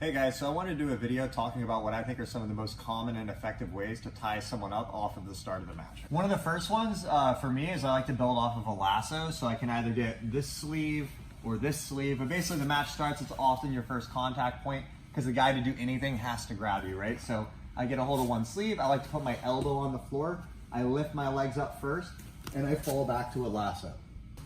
Hey guys, so I wanted to do a video talking about what I think are some of the most common and effective ways to tie someone up off of the start of the match. One of the first ones for me is I like to build off of a lasso, so I can either get this sleeve or this sleeve, but basically the match starts, it's often your first contact point because the guy to do anything has to grab you, right? So I get a hold of one sleeve, I like to put my elbow on the floor, I lift my legs up first, and I fall back to a lasso.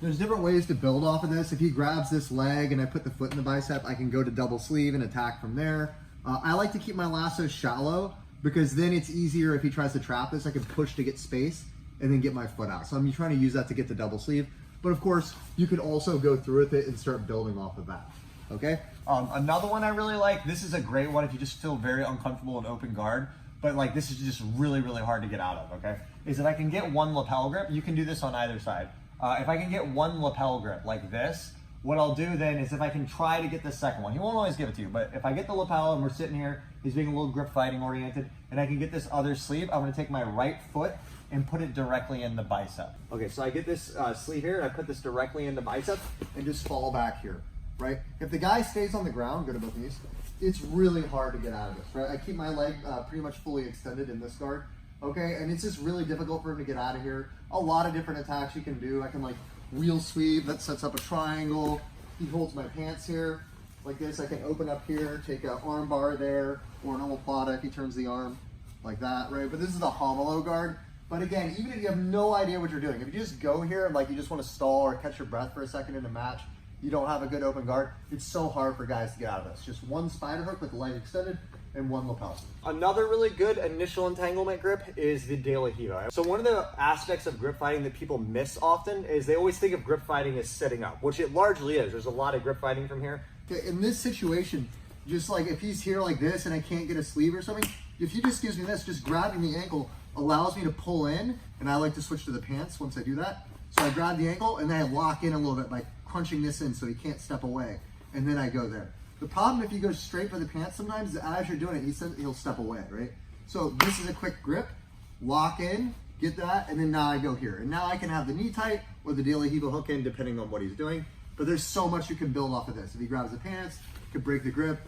There's different ways to build off of this. If he grabs this leg and I put the foot in the bicep, I can go to double sleeve and attack from there. I like to keep my lasso shallow because then it's easier if he tries to trap this, I can push to get space and then get my foot out. So I'm trying to use that to get the double sleeve. But of course, you could also go through with it and start building off of that, okay? Another one I really like, this is a great one if you just feel very uncomfortable in open guard, but like this is just really, really hard to get out of, okay? Is if I can get one lapel grip, you can do this on either side. If I can get one lapel grip like this, what I'll do then is if I can try to get the second one, he won't always give it to you, but if I get the lapel and we're sitting here, he's being a little grip fighting oriented, and I can get this other sleeve, I'm gonna take my right foot and put it directly in the bicep. Okay, so I get this sleeve here and I put this directly in the bicep and just fall back here, right? If the guy stays on the ground, go to both knees, it's really hard to get out of this, right? I keep my leg pretty much fully extended in this guard. Okay, and it's just really difficult for him to get out of here. A lot of different attacks you can do. I can like wheel sweep, that sets up a triangle. He holds my pants here, like this. I can open up here, take an arm bar there, or an omoplata if he turns the arm, like that, right? But this is the homologuard. But again, even if you have no idea what you're doing, if you just go here and like you just want to stall or catch your breath for a second in a match, you don't have a good open guard, it's so hard for guys to get out of this. Just one spider hook with the leg extended, and one lapel. Another really good initial entanglement grip is the De La Hiva. So one of the aspects of grip fighting that people miss often is they always think of grip fighting as setting up, which it largely is. There's a lot of grip fighting from here. Okay, in this situation, just like if he's here like this and I can't get a sleeve or something, if he just gives me this, just grabbing the ankle allows me to pull in, and I like to switch to the pants once I do that. So I grab the ankle and then I lock in a little bit by crunching this in so he can't step away, and then I go there. The problem if you go straight for the pants sometimes, as you're doing it, he'll step away, right? So this is a quick grip, lock in, get that, and then now I go here. And now I can have the knee tight or the De La Hiva hook in depending on what he's doing. But there's so much you can build off of this. If he grabs the pants, you can break the grip,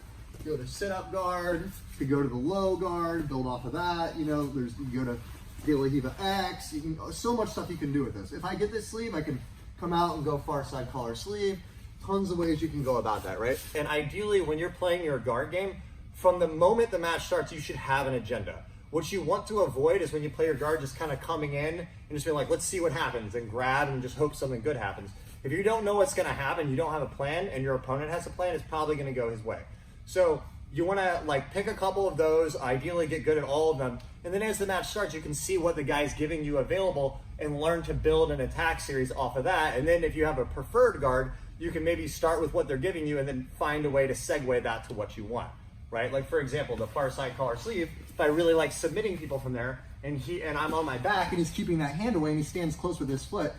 go to sit-up guard, you can go to the low guard, build off of that. You know, you can go to De La Hiva X, you can, so much stuff you can do with this. If I get this sleeve, I can come out and go far side collar sleeve. Tons of ways you can go about that, right? And ideally, when you're playing your guard game, from the moment the match starts, you should have an agenda. What you want to avoid is when you play your guard, just kind of coming in and just being like, let's see what happens, and grab and just hope something good happens. If you don't know what's going to happen, you don't have a plan, and your opponent has a plan, it's probably going to go his way. So you want to like pick a couple of those, ideally get good at all of them, and then as the match starts, you can see what the guy's giving you available and learn to build an attack series off of that. And then if you have a preferred guard, you can maybe start with what they're giving you and then find a way to segue that to what you want, right? Like for example, the far side collar sleeve, if I really like submitting people from there and I'm on my back and he's keeping that hand away and he stands close with his foot,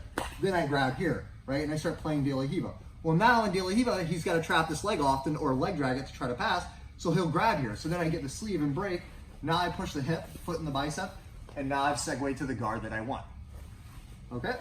then I grab here, right? And I start playing De La Hiva. Well, now in De La Hiva, he's got to trap this leg often or leg drag it to try to pass, so he'll grab here. So then I get the sleeve and break. Now I push the hip, foot in the bicep, and now I've segued to the guard that I want, okay?